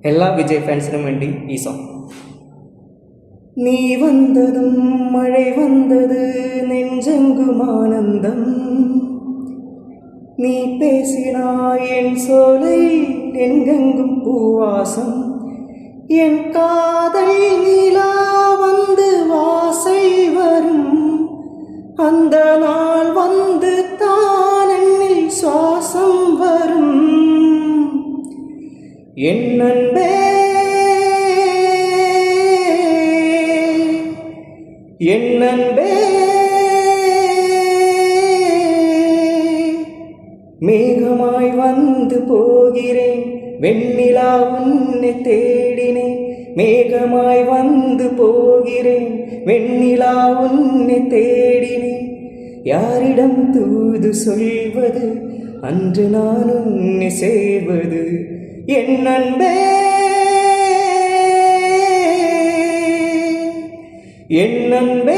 எல்லா விஜய் ஃபேன்ஸிനും வேண்டி ഈ சாங். நீ வந்ததும் மழை வந்தது நெஞ்செங்கும் ஆனந்தம், நீ பேசினாய் என் சோலை எங்கெங்கும் பூவாசம், என் காதல் நீலா வந்து வாசை வரும், அந்த நாள் வந்து தான் என்னில் சுவாசம் வரும். என் அன்பே என் அன்பே, மேகமாய் வந்து போகிறேன் வெண்ணிலா உன்னை தேடினேன், மேகமாய் வந்து போகிறேன் வெண்ணிலா உன்னை தேடினேன், யாரிடம் தூது சொல்வது அன்று நான் உன்னை சேர்வது. என் அன்பே என் அன்பே.